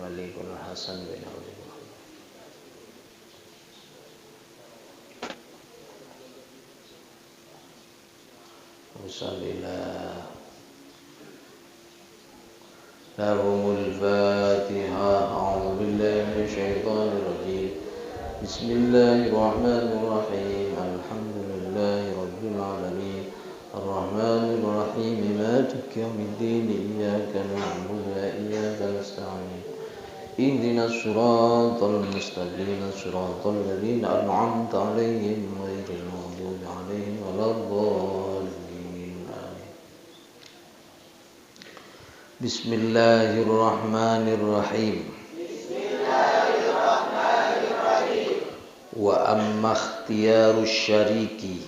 walikul hasan bin Wassalamualaikum lahumul fatihah. A'udzu billahi minasyaitonir rajim. Bismillahirrahmanirrahim. Alhamdulillahi rabbil alamin. Ar-Rahmanir Rahim. Maliki yaumiddin. Iyyaka na'budu wa iyyaka nasta'in. Ihdinas siratal mustaqim. Siratal ladzina an'amta 'alaihim ghairil maghdubi 'alaihim waladdallin. Bismillahirrahmanirrahim. Wa amma ikhtiyarus syariki.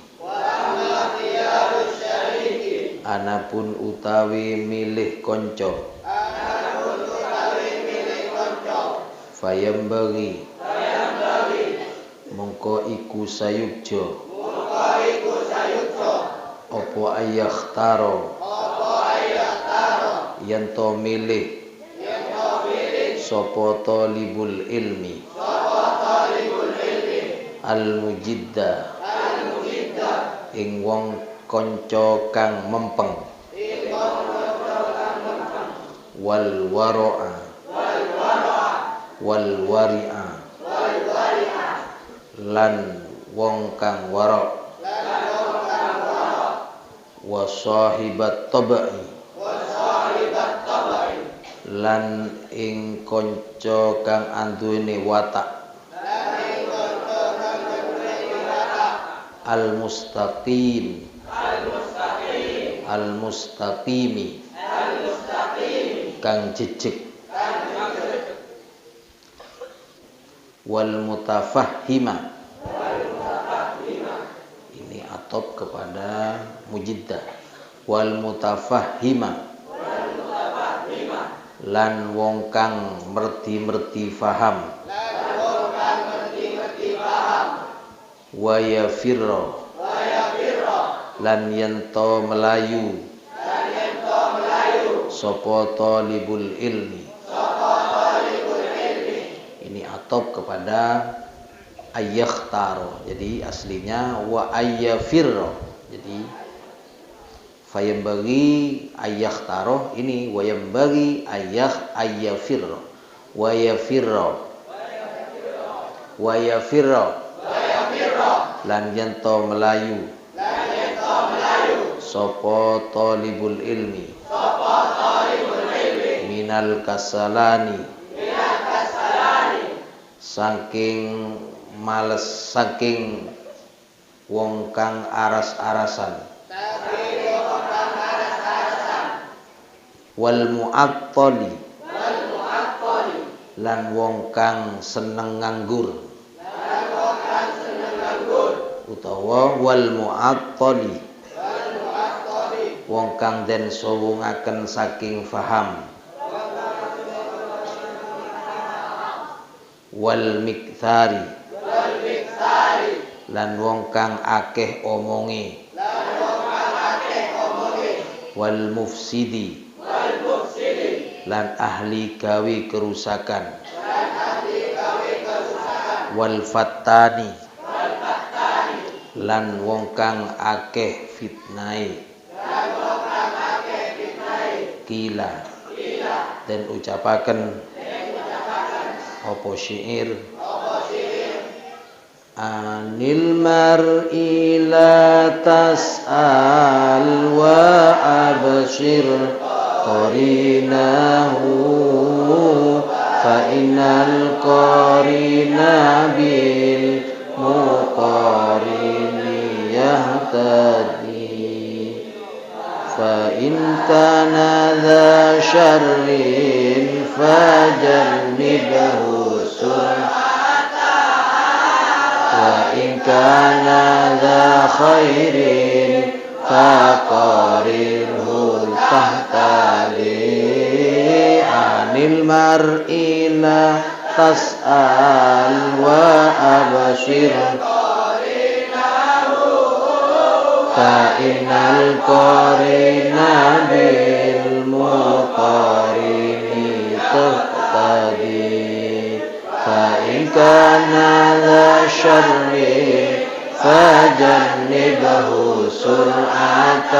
Anapun utawi milih kanca. Fayambagi. Mongko iku sayukja. Apa ayakhtaro. Yen to milih. Sapa talibul ilmi. Al-mujidda. Ing wong kanca kang mempeng. Wal wara'a. Wal wari'a. Lan wong kang wara'. Wa sahibat tabai. Lan ing kanca kang anduweni watak. Al-mustaqim. Al-mustaqimi. Kang jejeg. Wal mutafahhima. Ini atop kepada mujiddah. Wal mutafahhima. Lan wong kang merti-merti faham. Wa yafirra. Lan yento melayu. Sapa talibul ilmi. Ini atop kepada ayyakhtaro. Jadi aslinya wa ayyafirra. Jadi fayambagi ayyakhtaro, ini wayambagi ayyafirra. Wa yafirra. Lan yento melayu. Sapa talibul ilmi. Minal kasalani. Saking males, saking wong kang aras-arasan. Wal mu'attali. Lan wong kang seneng nganggur. Utawa wal mu'attali. Wong kang den sowungaken saking faham. Wal mikthari. Lan wong kang akeh omonge. Wal mufsidi. Lan ahli gawe kerusakan. Wal fattani. Lan wong kang akeh fitnai. Kila. Dan ucapaken apa syair. Anil mar'i la tas'al wa abshir qarinahu fa innal qarina bil muqarini yahtadi fa in kana dha syarrin fajannibhu wa in kana dha khairin faqarirhu tahtadi anil mar'i la tas'al wa abshir fa innal qarina bil muqarini tahtadi kana dha syarri fajannibhu sur'atan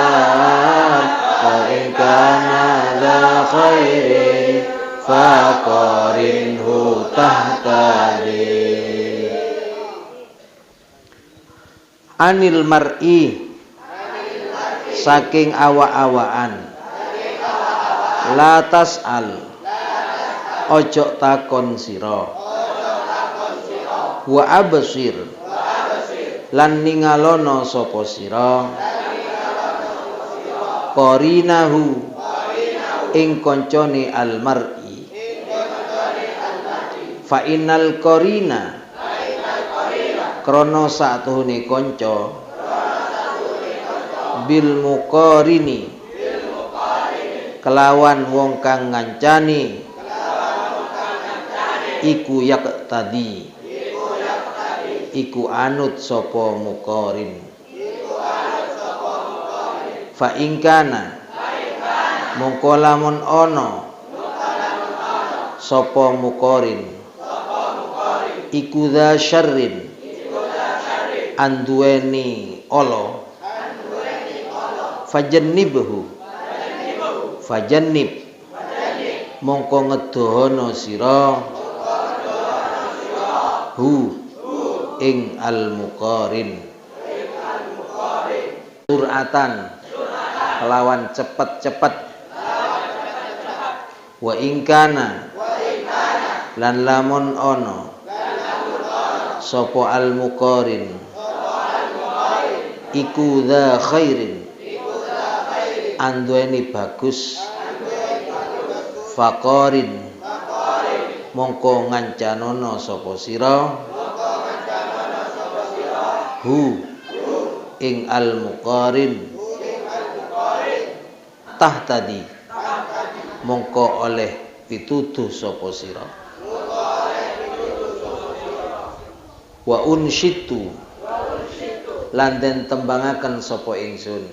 wa in kana dha khairin faqarinhu tahtadi. Anil mar'i saking awa-awaan, la tas'al ojo takon sira, wa absir lan ningalono sapa sira, qarinahu ing koncone al mar'i, fa innal qarina krana satuhune kanca bil muqarini kelawan wong kang ngancani iku yak tadi iku anut sapa muqarin. Fa ingkana mongko lamun ana sapa muqarin iku dza syarrin anduweni ala fajannibhu fajannib mongko ngedono sira hu ing al muqarin suratan kelawan cepet-cepet wa ingkana lan lamun ana sapa al muqarin iku dza khairin anduweni bagus faqarin mongko ngancanono sapa sira hu ing al muqarin tahtadi mongko oleh pituduh sapa sira. Wa unshitu lan den tembangaken sapa ingsun,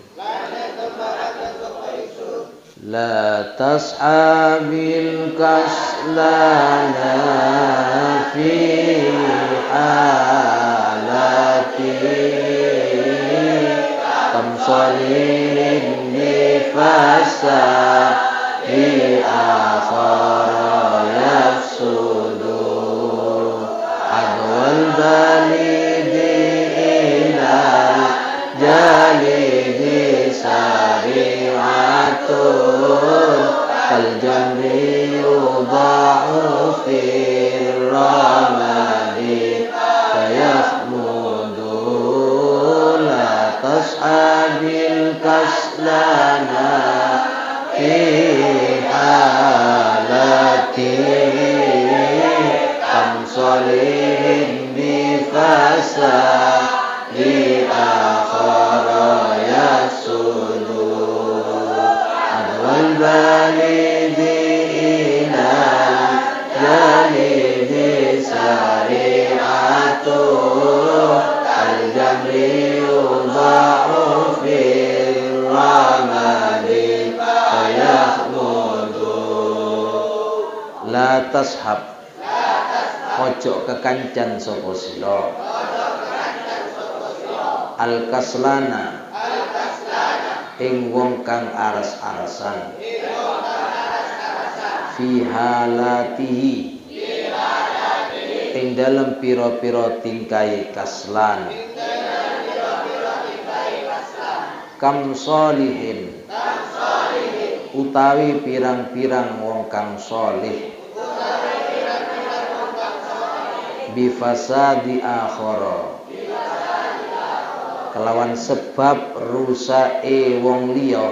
la tas'abil kaslana fi alati tamsalin nifasa fi akhara yafsudu adwal balidi ilal jalidi sari'atun kal jamri yudha'u fir ramadi fayahmudu la tas'abil kaslana fi halati tamsalihin bifasa di akhara yasudu adwal balidi ilal jalidi sari'atu al-jamri yudha'u fil ramadi fayahmudu la tashab ojo kekancan sapa sira al kaslana ing wong kang aras-arasan fi halatihi ing dalem pira-pira tingkai kaslan kam sholihin utawi pirang-pirang wong kang sholih bifasadi akhara kelawan sebab rusake wong liya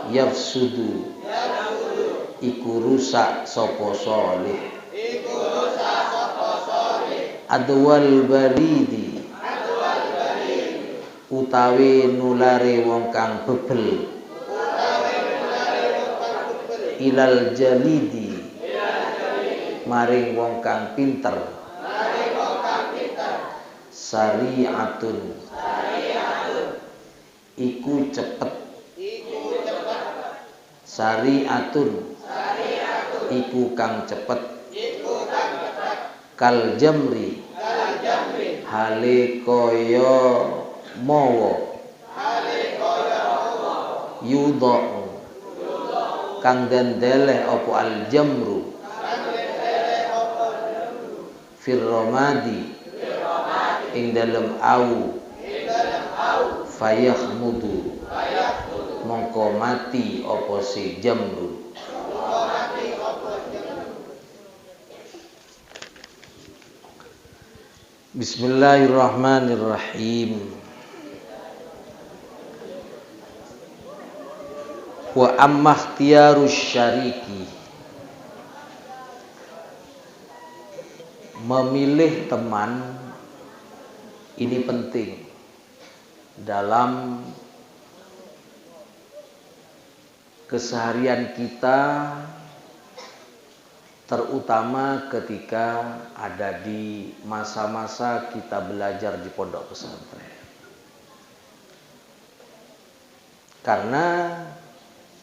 yafsudu iku rusak sapa salih adwal balidi utawi nulare wong kang bebel ilal jalidi maring wong kang pinter sari'atun iku cepet sari'atun iku kang cepet kal jamri hale kaya mawa yudha kang dendeleh apa al jamru fir ramadi ing dalem au fayahmudu mongko mati apa si jamru. Bismillahirrahmanirrahim. Wa amma ikhtiyarus syariki, memilih teman ini penting dalam keseharian kita, terutama ketika ada di masa-masa kita belajar di pondok pesantren. Karena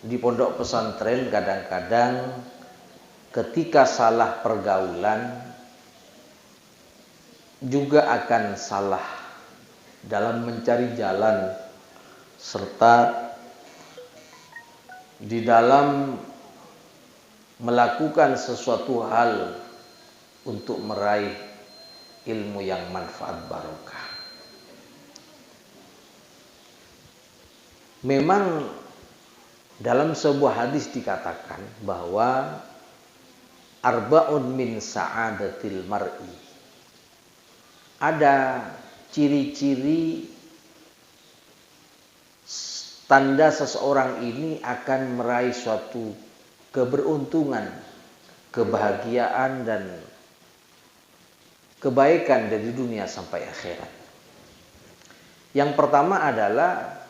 di pondok pesantren kadang-kadang ketika salah pergaulan juga akan salah dalam mencari jalan serta di dalam melakukan sesuatu hal untuk meraih ilmu yang manfaat barokah. Memang dalam sebuah hadis dikatakan bahwa arba'un min sa'adatil mar'i, ada ciri-ciri tanda seseorang ini akan meraih suatu keberuntungan, kebahagiaan dan kebaikan dari dunia sampai akhirat. Yang pertama adalah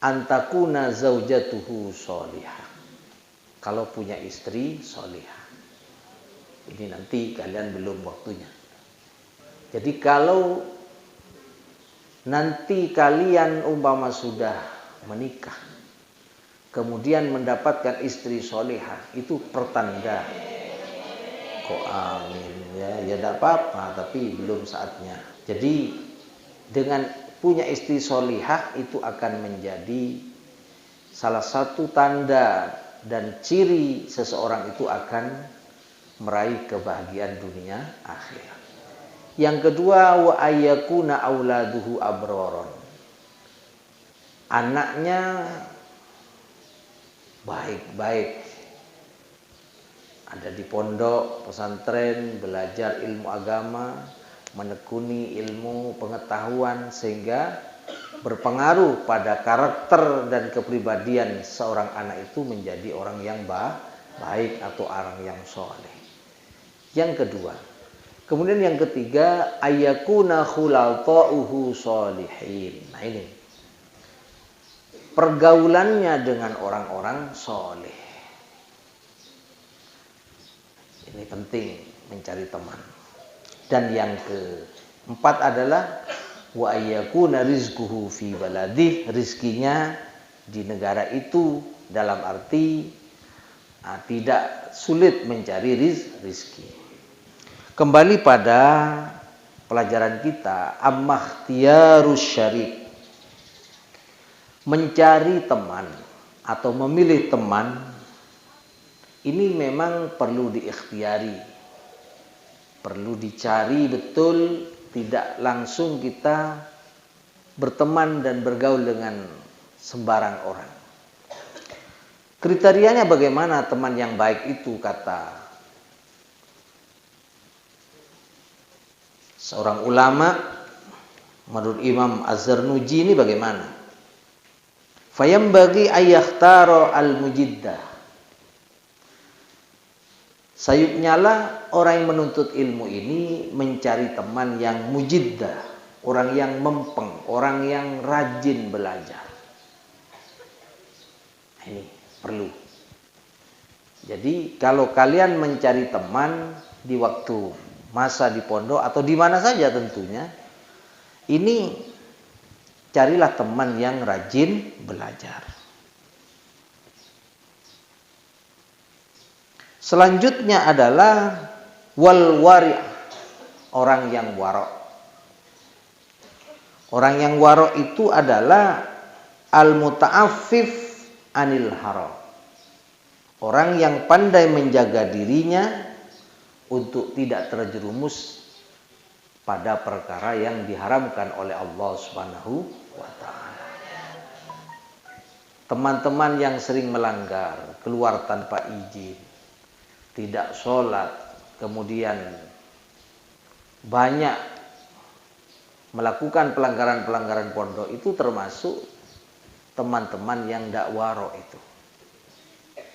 antakuna zaujatuhu sholihah. Kalau punya istri sholihah. Ini nanti kalian belum waktunya. Jadi kalau nanti kalian umpama sudah menikah, kemudian mendapatkan istri solehah, itu pertanda. Kok amin ya tidak apa-apa, tapi belum saatnya. Jadi dengan punya istri solehah itu akan menjadi salah satu tanda dan ciri seseorang itu akan meraih kebahagiaan dunia akhirat. Yang kedua, wa ayyakuna auladuhu abroron, anaknya baik-baik, ada di pondok pesantren, belajar ilmu agama, menekuni ilmu pengetahuan sehingga berpengaruh pada karakter dan kepribadian seorang anak itu menjadi orang yang baik atau orang yang soleh. Yang kedua, kemudian yang ketiga, ayyakuna khulata'uhu sholihin. Nah ini, pergaulannya dengan orang-orang soleh. Ini penting mencari teman. Dan yang keempat adalah wa ayyakuna rizquhu fi baladih, rizkinya di negara itu, dalam arti tidak sulit mencari rizki. Kembali pada pelajaran kita, amma ikhtiyarus syarik, mencari teman atau memilih teman ini memang perlu diikhtiari, perlu dicari betul, tidak langsung kita berteman dan bergaul dengan sembarang orang. Kriterianya bagaimana teman yang baik itu, kata seorang ulama menurut Imam Az-Zarnuji ini bagaimana? Fayambagi ayyakhtaro al-mujiddah, sayupnya lah orang yang menuntut ilmu ini mencari teman yang mujiddah, orang yang mempeng, orang yang rajin belajar. Ini perlu. Jadi kalau kalian mencari teman di waktu masa di pondok atau di mana saja tentunya, ini carilah teman yang rajin belajar. Selanjutnya adalah wal wari', orang yang warok. Orang yang warok itu adalah al muta'affif anil haram. Orang yang pandai menjaga dirinya untuk tidak terjerumus pada perkara yang diharamkan oleh Allah Subhanahu wa taala. Teman-teman yang sering melanggar, keluar tanpa izin, tidak sholat, kemudian banyak melakukan pelanggaran-pelanggaran pondok, itu termasuk teman-teman yang tidak warok itu.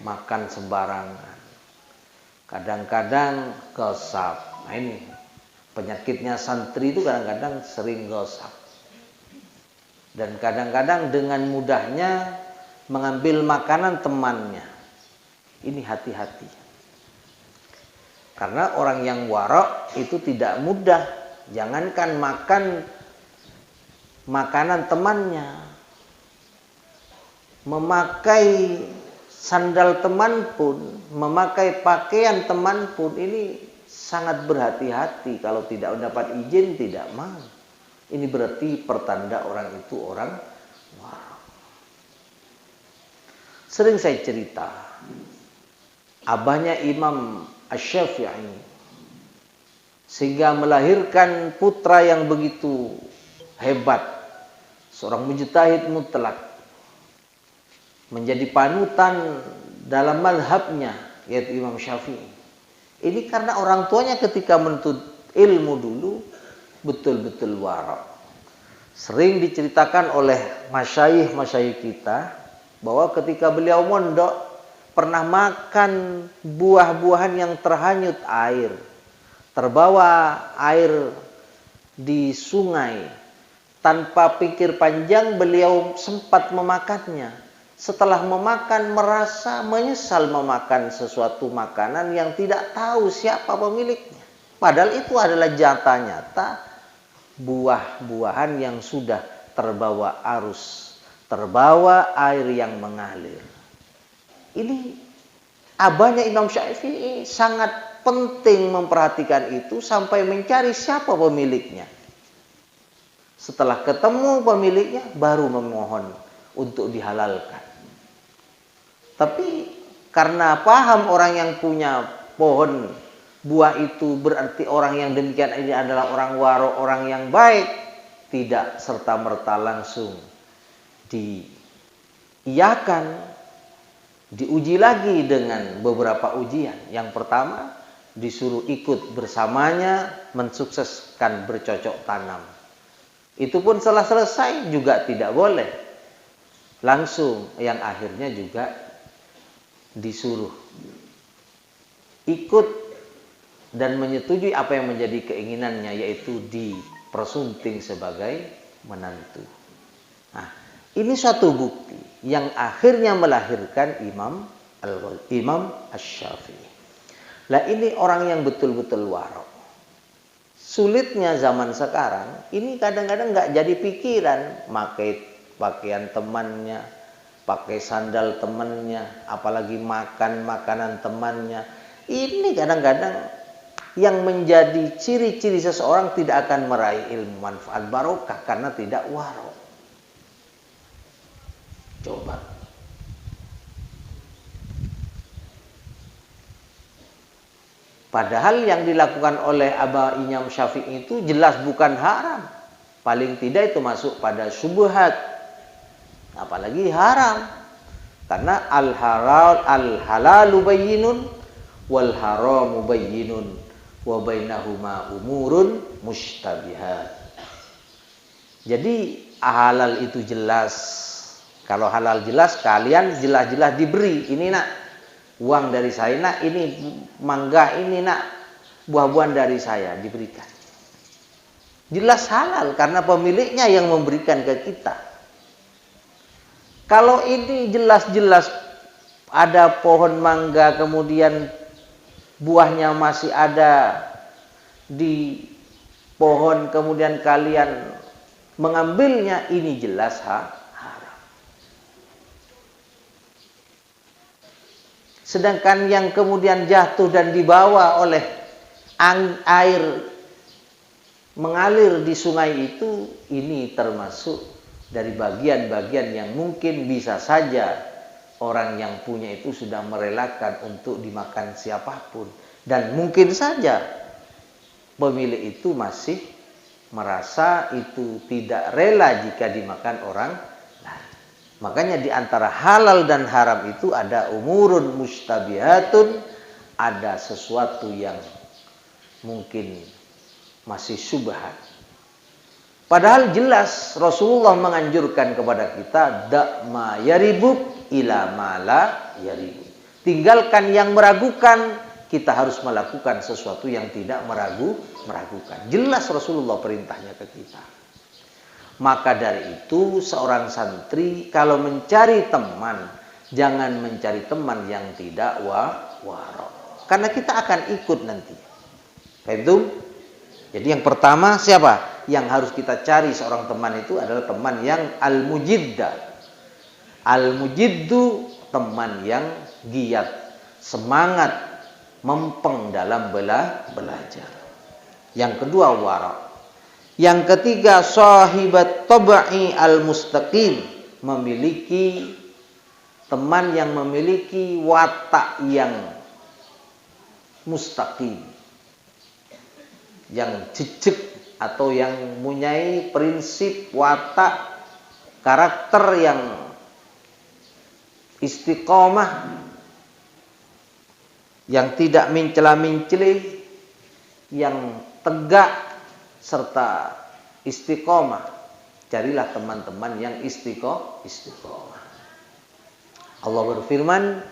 Makan sembarangan, kadang-kadang gosap. Nah ini penyakitnya santri itu, kadang-kadang sering gosap. Dan kadang-kadang dengan mudahnya mengambil makanan temannya. Ini hati-hati. Karena orang yang warok itu tidak mudah. Jangankan makan makanan temannya, memakai sandal teman pun, memakai pakaian teman pun, ini sangat berhati-hati. Kalau tidak mendapat izin, tidak mau. Ini berarti pertanda orang itu orang warok. Sering saya cerita, abahnya Imam Asy-Syafi'i, sehingga melahirkan putra yang begitu hebat, seorang mujtahid mutlak, menjadi panutan dalam mazhabnya, yaitu Imam Syafi'i. Ini karena orang tuanya ketika menuntut ilmu dulu betul-betul warok. Sering diceritakan oleh masyayikh kita bahwa ketika beliau mondok pernah makan buah-buahan yang terhanyut air, terbawa air di sungai. Tanpa pikir panjang beliau sempat memakannya. Setelah memakan merasa menyesal memakan sesuatu makanan yang tidak tahu siapa pemiliknya. Padahal itu adalah jatah nyata buah-buahan yang sudah terbawa arus, terbawa air yang mengalir. Ini abahnya Imam Syafi'i sangat penting memperhatikan itu sampai mencari siapa pemiliknya. Setelah ketemu pemiliknya baru memohon untuk dihalalkan. Tapi karena paham orang yang punya pohon buah itu berarti orang yang demikian ini adalah orang warok, orang yang baik, tidak serta-merta langsung diiyakan, diuji lagi dengan beberapa ujian. Yang pertama, disuruh ikut bersamanya mensukseskan bercocok tanam. Itu pun setelah selesai juga tidak boleh langsung, yang akhirnya juga disuruh ikut dan menyetujui apa yang menjadi keinginannya, yaitu dipersunting sebagai menantu. Nah, ini suatu bukti yang akhirnya melahirkan Imam Asy-Syafi'i. Lah ini orang yang betul-betul warok. Sulitnya zaman sekarang, ini kadang-kadang nggak jadi pikiran, pakai pakaian temannya, pakai sandal temannya, apalagi makan makanan temannya. Ini kadang-kadang yang menjadi ciri-ciri seseorang tidak akan meraih ilmu manfaat barokah karena tidak warok. Coba. Padahal yang dilakukan oleh Abah Imam Syafi'i itu jelas bukan haram. Paling tidak itu masuk pada syubhat. Apalagi haram. Karena al-halalu bayyinun wal haramu bayyinun wa bainahuma umurun mushtabihat. Jadi halal itu jelas. Kalau halal jelas, kalian jelas-jelas diberi. Ini nak, uang dari saya, nak, ini mangga, ini nak, buah-buahan dari saya diberikan. Jelas halal karena pemiliknya yang memberikan ke kita. Kalau ini jelas-jelas ada pohon mangga, kemudian buahnya masih ada di pohon, kemudian kalian mengambilnya, ini jelas haram. Sedangkan yang kemudian jatuh dan dibawa oleh air mengalir di sungai itu, ini termasuk dari bagian-bagian yang mungkin bisa saja orang yang punya itu sudah merelakan untuk dimakan siapapun. Dan mungkin saja pemilik itu masih merasa itu tidak rela jika dimakan orang lain. Makanya di antara halal dan haram itu ada umurun mustabihatun, ada sesuatu yang mungkin masih syubhat. Padahal jelas Rasulullah menganjurkan kepada kita da'ma yaribuk ila mala yaribuk. Tinggalkan yang meragukan, kita harus melakukan sesuatu yang tidak meragukan. Jelas Rasulullah perintahnya ke kita. Maka dari itu seorang santri kalau mencari teman, jangan mencari teman yang tidak waro. Karena kita akan ikut nanti. Itu. Jadi yang pertama siapa? Yang harus kita cari seorang teman itu adalah teman yang al-mujidda. Al-mujiddu, teman yang giat, semangat, mempeng dalam belajar. Yang kedua wara. Yang ketiga sahibat tabai al-mustaqim, memiliki teman yang memiliki watak yang mustaqim, yang jejak atau yang mempunyai prinsip watak karakter yang istiqomah, yang tidak mencela-mencela, yang tegak serta istiqomah. Carilah teman-teman yang istiqomah. Allah berfirman,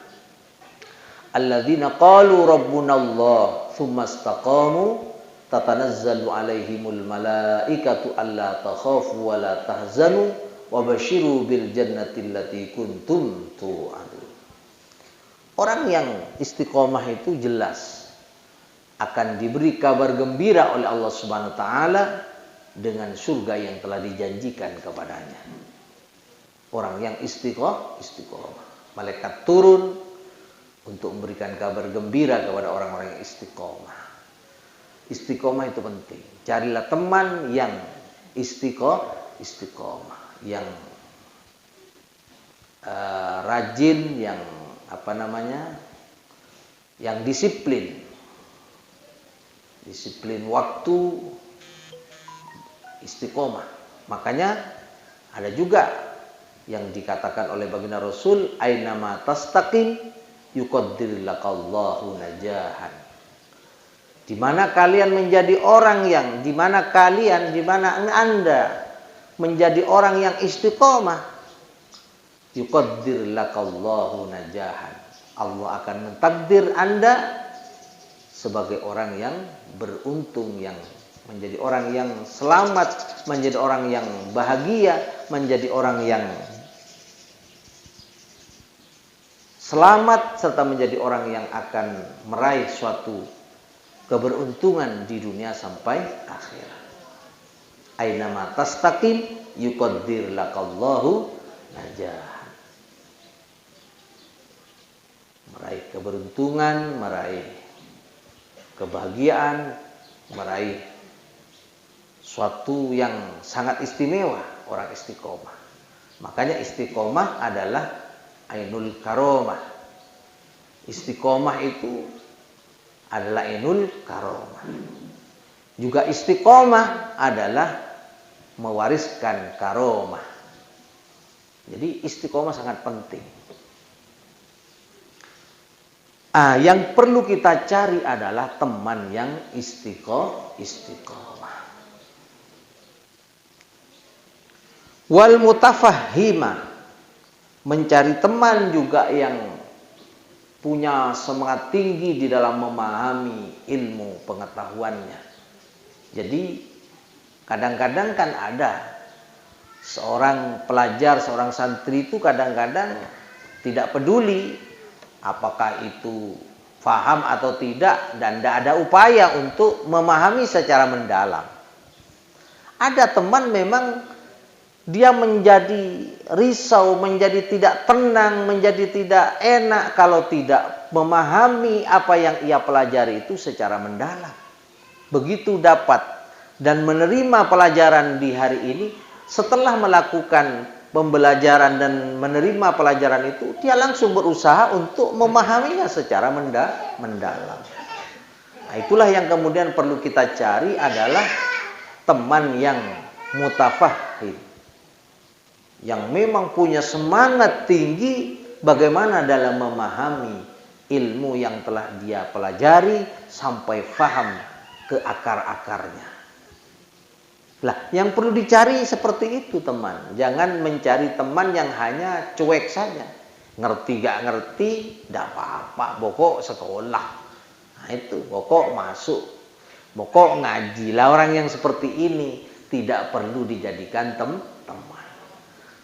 alladzina qalu rabbunallah tsumma istaqamu tatanazzalu alaihimul malaikatu alla takhafu wa la tahzanu wa basyiru bil jannati allati kuntum tu'adun. Orang yang istiqomah itu jelas akan diberi kabar gembira oleh Allah Subhanahu wa taala dengan surga yang telah dijanjikan kepadanya. Orang yang istiqomah, malaikat turun untuk memberikan kabar gembira kepada orang-orang yang istiqomah. Istiqomah itu penting. Carilah teman yang istiqomah, yang rajin, yang yang disiplin waktu, istiqomah. Makanya ada juga yang dikatakan oleh baginda Rasul, ainama tastaqim yuqaddirlakallahu najahan. Di mana kalian menjadi orang yang, di mana Anda menjadi orang yang istiqomah, yuqaddirlakallahu najahan. Allah akan mentakdir Anda sebagai orang yang beruntung, yang menjadi orang yang selamat, menjadi orang yang bahagia, menjadi orang yang selamat, serta menjadi orang yang akan meraih suatu keberuntungan di dunia sampai akhirat. Ainama tastaqim yuqaddirlakallahu najahan. Meraih keberuntungan, meraih kebahagiaan, meraih suatu yang sangat istimewa orang istiqomah. Makanya istiqomah adalah ainul karomah. Istiqomah itu adalah ainul karomah. Juga istiqomah adalah mewariskan karomah. Jadi istiqomah sangat penting. Yang perlu kita cari adalah teman yang istiqomah. Wal mutafahhima, mencari teman juga yang punya semangat tinggi di dalam memahami ilmu pengetahuannya. Jadi kadang-kadang kan ada seorang pelajar, seorang santri itu kadang-kadang tidak peduli apakah itu faham atau tidak, dan tidak ada upaya untuk memahami secara mendalam. Ada teman memang dia menjadi risau, menjadi tidak tenang, menjadi tidak enak kalau tidak memahami apa yang ia pelajari itu secara mendalam. Begitu dapat dan menerima pelajaran di hari ini, setelah melakukan pembelajaran dan menerima pelajaran itu, dia langsung berusaha untuk memahaminya secara mendalam. Nah, itulah yang kemudian perlu kita cari adalah teman yang mutafahhim, yang memang punya semangat tinggi bagaimana dalam memahami ilmu yang telah dia pelajari sampai faham ke akar-akarnya. Lah, yang perlu dicari seperti itu teman. Jangan mencari teman yang hanya cuek saja. Ngerti gak ngerti, gak apa-apa, pokok sekolah. Nah itu, pokok masuk, pokok ngaji. Lah orang yang seperti ini tidak perlu dijadikan teman.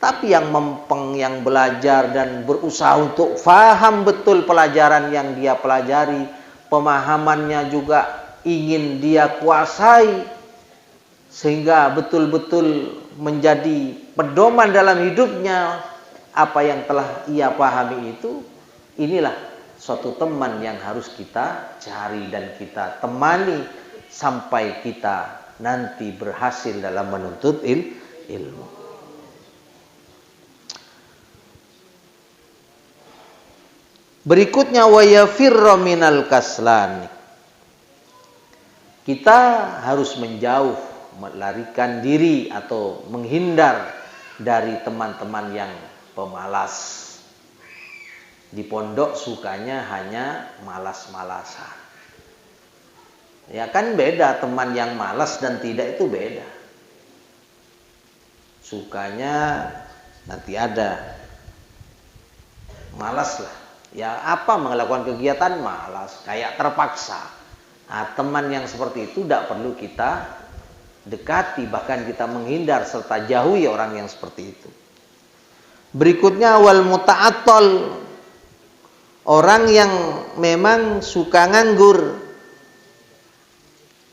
Tapi yang mempeng, yang belajar dan berusaha untuk faham betul pelajaran yang dia pelajari, pemahamannya juga ingin dia kuasai, sehingga betul-betul menjadi pedoman dalam hidupnya apa yang telah ia pahami itu. Inilah suatu teman yang harus kita cari dan kita temani sampai kita nanti berhasil dalam menuntut ilmu. Berikutnya wa yafirra minal kaslan. Kita harus menjauh, melarikan diri atau menghindar dari teman-teman yang pemalas. Di pondok sukanya hanya malas-malasan. Ya kan beda, teman yang malas dan tidak itu beda. Sukanya nanti ada malas lah. Ya apa melakukan kegiatan malas, kayak terpaksa. Nah, teman yang seperti itu tidak perlu kita dekati, bahkan kita menghindar serta jauhi orang yang seperti itu. Berikutnya wal muta'attal, orang yang memang suka nganggur,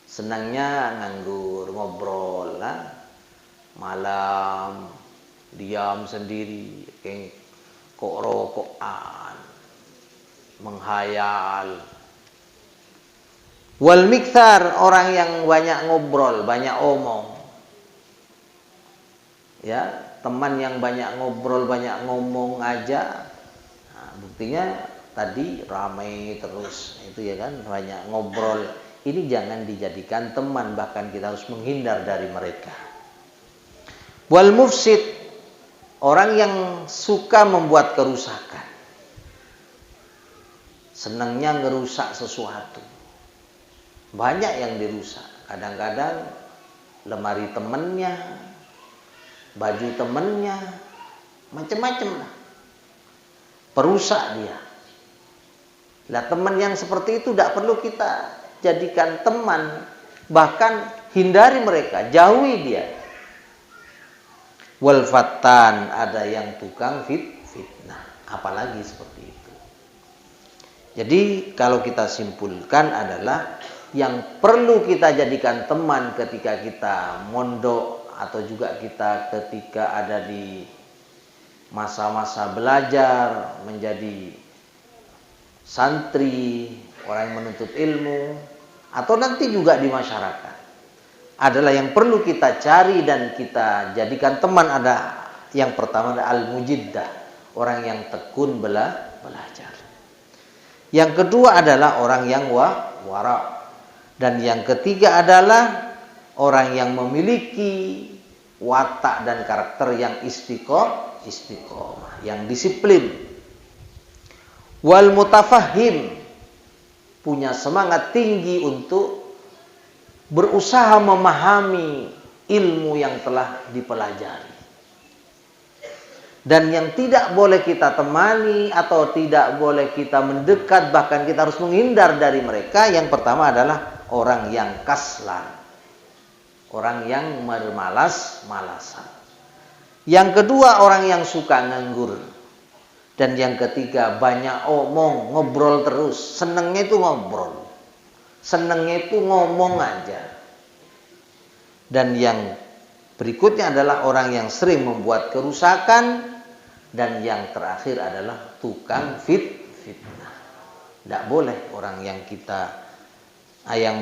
senangnya nganggur, ngobrol lah, malam diam sendiri, kayak kok rokokan, menghayal. Wal mikthar, orang yang banyak ngobrol, banyak omong. Ya, teman yang banyak ngobrol, banyak ngomong aja. Nah, buktinya tadi ramai terus, itu ya kan, banyak ngobrol. Ini jangan dijadikan teman, bahkan kita harus menghindar dari mereka. Wal mufsid, orang yang suka membuat kerusakan. Senangnya ngerusak sesuatu. Banyak yang dirusak. Kadang-kadang lemari temennya, baju temennya, macam-macam lah. Perusak dia. Lah teman yang seperti itu tidak perlu kita jadikan teman. Bahkan hindari mereka, jauhi dia. Wal fattan, ada yang tukang fitnah. Apalagi seperti itu. Jadi kalau kita simpulkan adalah yang perlu kita jadikan teman ketika kita mondok atau juga kita ketika ada di masa-masa belajar menjadi santri, orang yang menuntut ilmu, atau nanti juga di masyarakat, adalah yang perlu kita cari dan kita jadikan teman. Ada yang pertama ada al-mujiddah, orang yang tekun belajar. Yang kedua adalah orang yang wara. Dan yang ketiga adalah orang yang memiliki watak dan karakter yang istiqomah, yang disiplin. Wal mutafahhim, punya semangat tinggi untuk berusaha memahami ilmu yang telah dipelajari. Dan yang tidak boleh kita temani atau tidak boleh kita mendekat, bahkan kita harus menghindar dari mereka. Yang pertama adalah orang yang kaslan, orang yang bermalas-malasan. Yang kedua orang yang suka nganggur. Dan yang ketiga banyak omong, ngobrol terus. Senengnya itu ngobrol, senengnya itu ngomong aja. Dan yang Berikutnya adalah orang yang sering membuat kerusakan, dan yang terakhir adalah tukang fitnah. Tidak boleh orang yang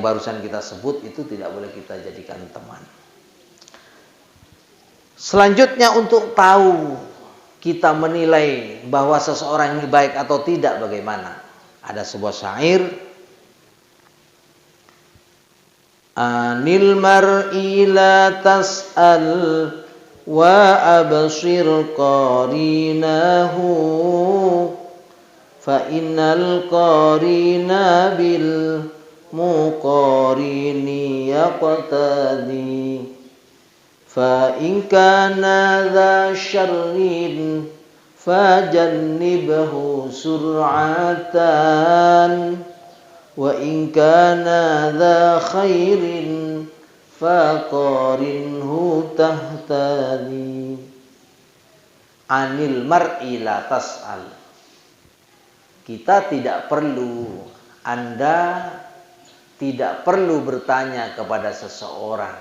barusan kita sebut itu tidak boleh kita jadikan teman. Selanjutnya, untuk tahu kita menilai bahwa seseorang ini baik atau tidak bagaimana? Ada sebuah syair, anil mar'i la tas'al wa abshir qarinahu fa innal qarina bil muqarini yaqtadi fa in kana dha syarrin fajannibhu sur'atan wa in kana dha khairin faqarinhu tahtadi. Anil mar'i la tas'al. Kita tidak perlu, Anda tidak perlu bertanya kepada seseorang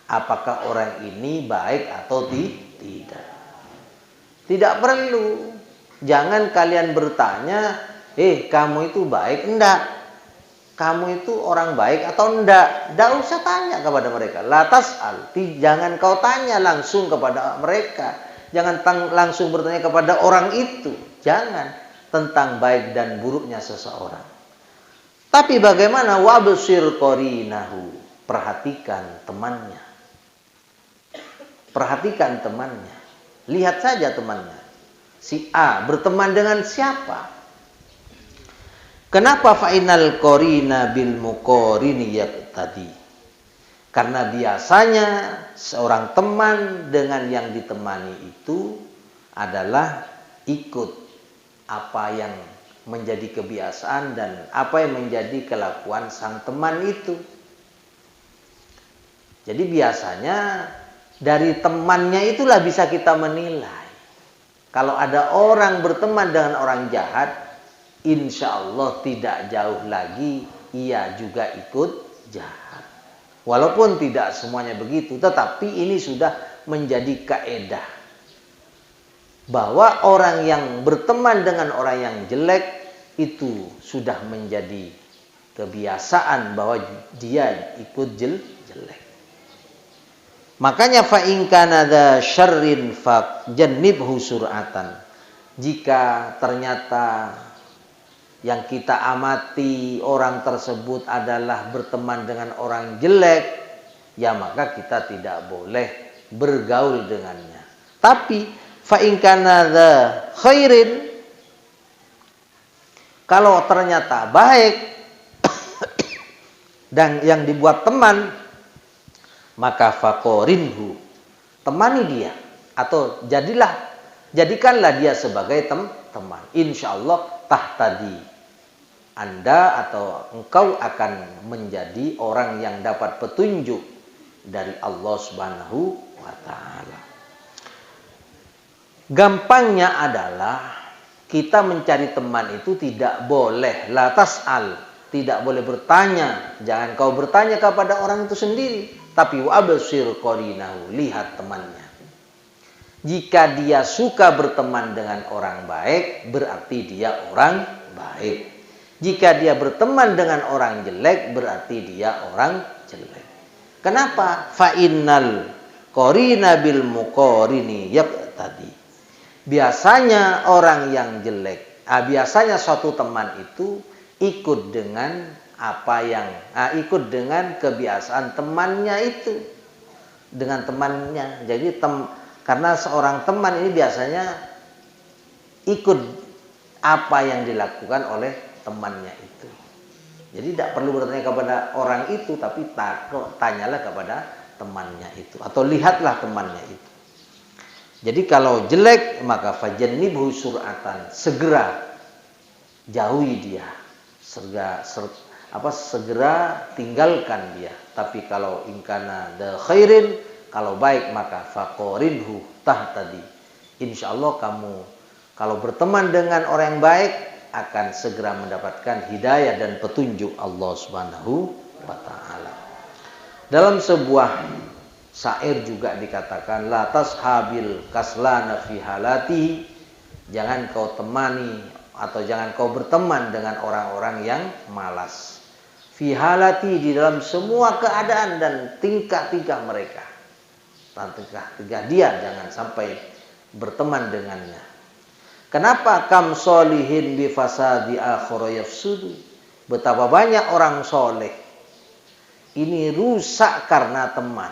apakah orang ini baik atau tidak. Tidak perlu. Jangan kalian bertanya, kamu itu baik enggak? Kamu itu orang baik atau enggak? Enggak usah tanya kepada mereka. La tas'al. Jangan kau tanya langsung kepada mereka. Jangan langsung bertanya kepada orang itu. Jangan tentang baik dan buruknya seseorang. Tapi bagaimana? Wabsir qarinahu. Perhatikan temannya. Perhatikan temannya. Lihat saja temannya. Si A berteman dengan siapa? Kenapa fa'inal qarina bil muqarini yaqtadi? Karena biasanya seorang teman dengan yang ditemani itu adalah ikut apa yang menjadi kebiasaan dan apa yang menjadi kelakuan sang teman itu. Jadi biasanya dari temannya itulah bisa kita menilai. Kalau ada orang berteman dengan orang jahat, insya Allah tidak jauh lagi ia juga ikut jahat. Walaupun tidak semuanya begitu, tetapi ini sudah menjadi kaedah bahwa orang yang berteman dengan orang yang jelek itu sudah menjadi kebiasaan bahwa dia ikut jelek. Makanya fa in kana dza syarrin fajannibhu sur'atan. Jika ternyata yang kita amati orang tersebut adalah berteman dengan orang jelek, ya maka kita tidak boleh bergaul dengannya. Tapi fa in kana dza khairin, kalau ternyata baik dan yang dibuat teman, maka faqarinhu, temani dia atau jadikanlah dia sebagai teman. Insyaallah tahtadi, Anda atau engkau akan menjadi orang yang dapat petunjuk dari Allah Subhanahu wa taala. Gampangnya adalah kita mencari teman itu tidak boleh la tas'al, tidak boleh bertanya. Jangan kau bertanya kepada orang itu sendiri, tapi wabsir qarinahu, lihat temannya. Jika dia suka berteman dengan orang baik, berarti dia orang baik. Jika dia berteman dengan orang jelek, berarti dia orang jelek. Kenapa? Fa'innal qarina bil muqarini yaqtadi. Biasanya orang yang jelek, biasanya suatu teman itu ikut dengan ikut dengan kebiasaan temannya itu, dengan temannya. Jadi karena seorang teman ini biasanya ikut apa yang dilakukan oleh temannya itu. Jadi tidak perlu bertanya kepada orang itu, tapi tanyalah kepada temannya itu, atau lihatlah temannya itu. Jadi kalau jelek, maka fajannibhu sur'atan, segera jauhi dia, segera tinggalkan dia. Tapi kalau ingkana da khairin, kalau baik maka faqarinhu tahtadi. Insyaallah kamu kalau berteman dengan orang yang baik akan segera mendapatkan hidayah dan petunjuk Allah Subhanahu wa taala. Dalam sebuah Syair juga dikatakan la tashabil kaslana fi halati, jangan kau temani atau jangan kau berteman dengan orang-orang yang malas. Fi halati, di dalam semua keadaan dan tingkah-tingkah mereka. Tingkah-tingkah dia jangan sampai berteman dengannya. Kenapa kam solihin bi fasadi akhara yafsudu? Betapa banyak orang soleh ini rusak karena teman.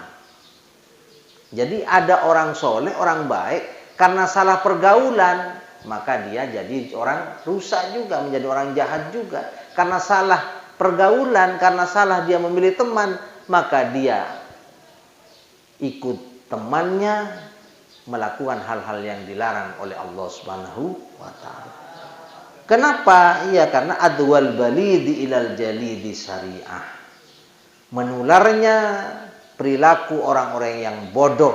Jadi ada orang soleh, orang baik, karena salah pergaulan, maka dia jadi orang rusak juga, menjadi orang jahat juga. Karena salah pergaulan, karena salah dia memilih teman, maka dia ikut temannya melakukan hal-hal yang dilarang oleh Allah Subhanahu wa ta'ala. Kenapa? Iya, karena adwal balidi ilal jalidi syariah. Menularnya perilaku orang-orang yang bodoh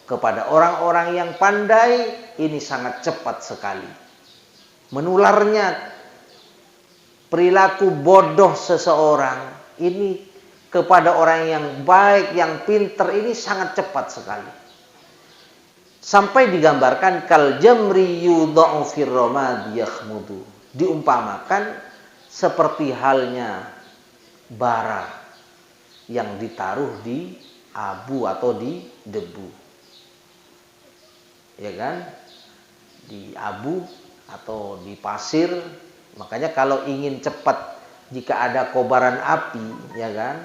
kepada orang-orang yang pandai ini sangat cepat sekali. Menularnya perilaku bodoh seseorang ini kepada orang yang baik, yang pintar ini sangat cepat sekali. Sampai digambarkan kal jamri yudha'u fir ramad yakhmudu. Diumpamakan seperti halnya bara yang ditaruh di abu atau di debu. Ya kan? Di abu atau di pasir. Makanya kalau ingin cepat, jika ada kobaran api, ya kan?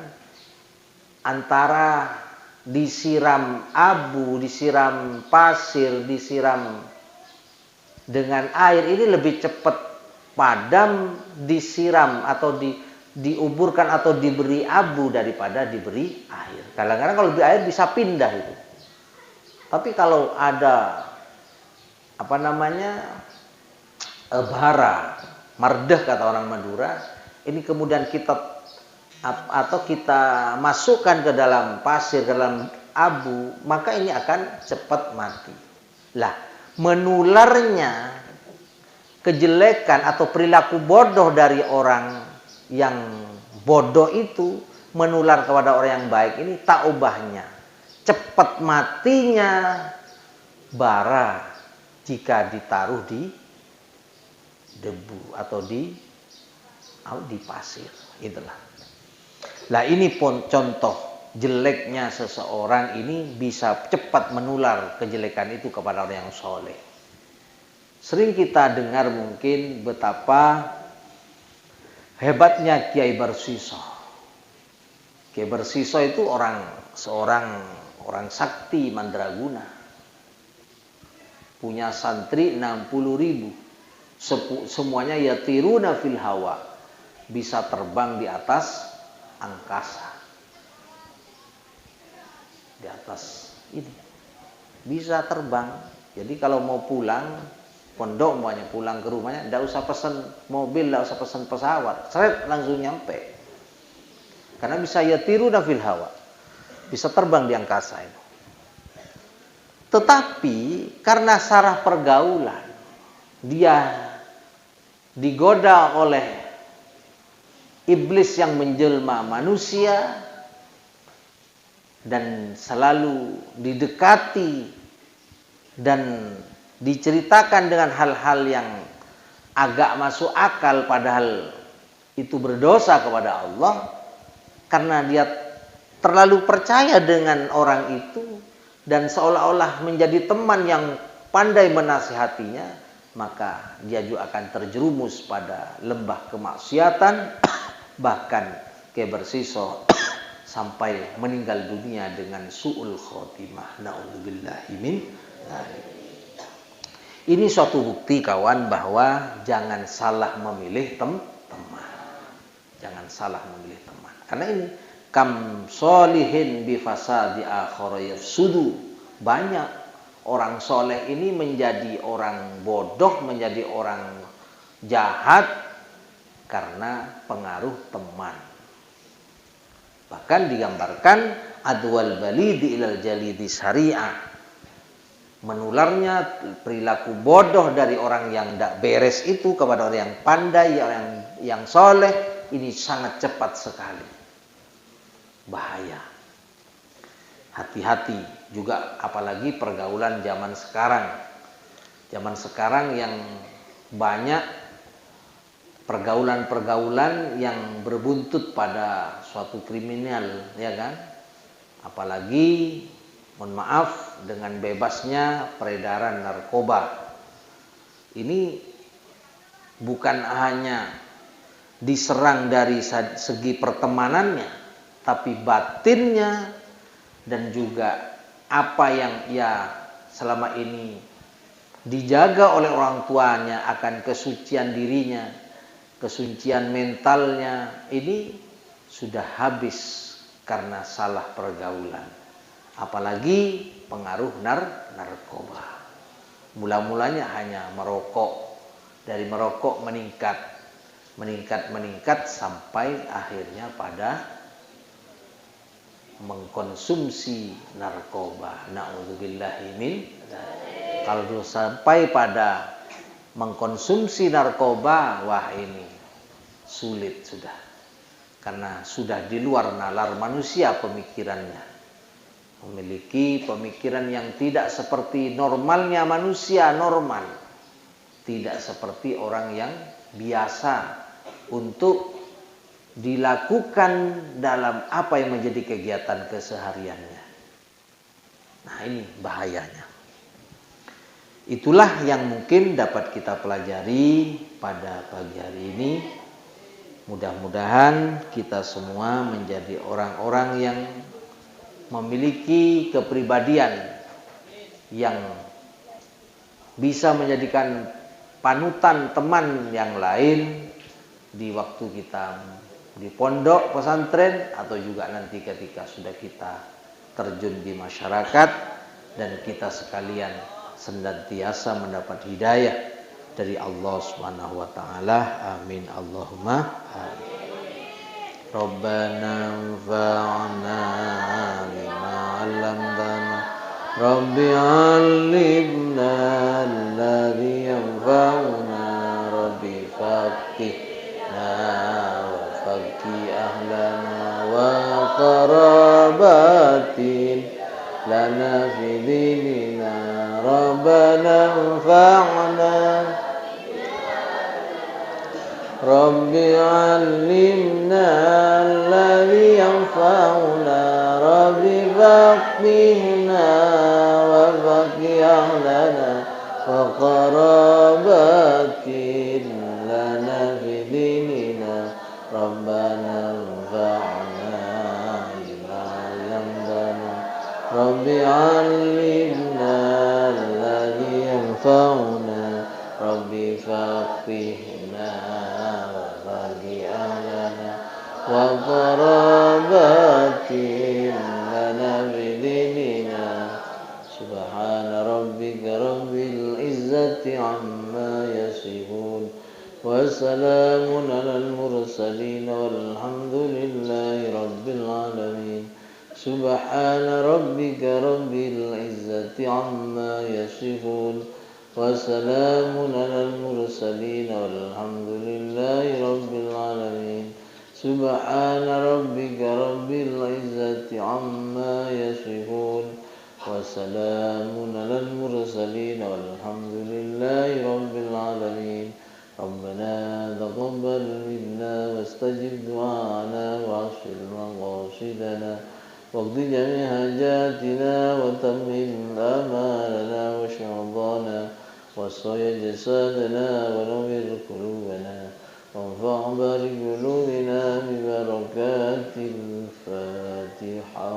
Antara disiram abu, disiram pasir, disiram dengan air, ini lebih cepat padam disiram atau diuburkan atau diberi abu daripada diberi air. Kadang-kadang kalau diberi air bisa pindah itu. Tapi kalau ada bara, mardeh kata orang Madura, ini kemudian kita masukkan ke dalam pasir, ke dalam abu, maka ini akan cepat mati. Lah, menularnya kejelekan atau perilaku bodoh dari orang yang bodoh itu menular kepada orang yang baik ini tak ubahnya. Cepat matinya bara jika ditaruh di debu atau di pasir. Itulah. Lah ini pun contoh jeleknya seseorang ini bisa cepat menular kejelekan itu kepada orang yang soleh. Sering kita dengar mungkin betapa hebatnya Kiai Barsiso. Kiai Barsiso itu seorang sakti mandraguna. Punya santri 60.000. Semuanya yatiruna fil hawa. Bisa terbang di atas angkasa. Di atas ini. Bisa terbang. Jadi kalau mau pulang pondok, umpamanya pulang ke rumahnya, tidak usah pesan mobil, tidak usah pesan pesawat, seret langsung nyampe. Karena bisa yatiruna fil hawa, bisa terbang di angkasa itu. Tetapi karena salah pergaulan, dia digoda oleh iblis yang menjelma manusia dan selalu didekati dan diceritakan dengan hal-hal yang agak masuk akal, padahal itu berdosa kepada Allah. Karena dia terlalu percaya dengan orang itu dan seolah-olah menjadi teman yang pandai menasihatinya, maka dia juga akan terjerumus pada lembah kemaksiatan. Bahkan Kiai Barsiso sampai meninggal dunia dengan su'ul khotimah. Na'udzubillahi min dzalik. Ini suatu bukti kawan bahwa jangan salah memilih teman. Jangan salah memilih teman. Karena ini kam solihin bi fasadi akhara yafsudu. Banyak orang soleh ini menjadi orang bodoh, menjadi orang jahat karena pengaruh teman. Bahkan digambarkan adwal balidi ilal jalidi syariah. Menularnya perilaku bodoh dari orang yang tidak beres itu kepada orang yang pandai, orang yang soleh, ini sangat cepat sekali. Bahaya. hati-hati juga, apalagi pergaulan zaman sekarang. Zaman sekarang yang banyak pergaulan-pergaulan yang berbuntut pada suatu kriminal, ya kan? Apalagi mohon maaf dengan bebasnya peredaran narkoba. Ini bukan hanya diserang dari segi pertemanannya, tapi batinnya dan juga apa yang ia selama ini dijaga oleh orang tuanya akan kesucian dirinya, kesucian mentalnya, ini sudah habis karena salah pergaulan. Apalagi pengaruh narkoba. Mula-mulanya hanya merokok. Dari merokok meningkat sampai akhirnya pada mengkonsumsi narkoba. Na'udzubillahi min. Kalau sampai pada mengkonsumsi narkoba, wah ini sulit sudah. Karena sudah di luar nalar manusia pemikirannya. Memiliki pemikiran yang tidak seperti normalnya manusia normal. Tidak seperti orang yang biasa untuk dilakukan dalam apa yang menjadi kegiatan kesehariannya. Nah, ini bahayanya. Itulah yang mungkin dapat kita pelajari pada pagi hari ini. Mudah-mudahan kita semua menjadi orang-orang yang memiliki kepribadian yang bisa menjadikan panutan teman yang lain di waktu kita di pondok pesantren atau juga nanti ketika sudah kita terjun di masyarakat dan kita sekalian senantiasa mendapat hidayah dari Allah Subhanahu wa taala. Amin Allahumma amin. Rabbana anfa'na bima 'allamtana Rabbi 'allimna alladhi yanfa'una Rabbi faqihna wa faqih ahlana wa qarabatin lana fi dinina Rabbana anfa'na Rabbi 'allimna alladhi yanfa'una Rabbi faqihna wa faqih ahlana wa qarabatin lana fi dinina Rabbana anfa'na bima 'allamtana Rabbi 'allimna alladhi yanfa'una Rabbi faqihna wa qarabatin lana bidinina subhana rabbika rabbil izzati amma yasifun wa salamun alal mursalin walhamdulillahi rabbil alamin subhana rabbika rabbil izzati amma yasifun wa salamun alal mursalin walhamdulillahi rabbil alamin Subhana rabbika rabbil izzati amma yasifun wa salamun alal mursalin walhamdulillahi rabbil alamin Rabbana taqabbal minna wastajib du'ana wa'afil maqasidana waqdi jami' hajatina wa tammim amalana wa syu'dana wa sayyi jasadana wa nawwir qulubana وانفع بقلوبنا ببركات الفاتحة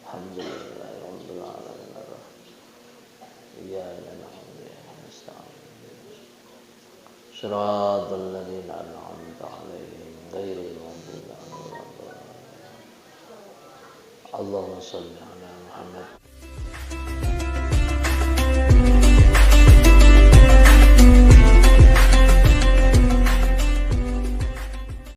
الحمد لله رب العالمين إياك نعبد وإياك نستعين صراط الذين أنعمت عليهم غير المغضوب عليهم اللهم صل على محمد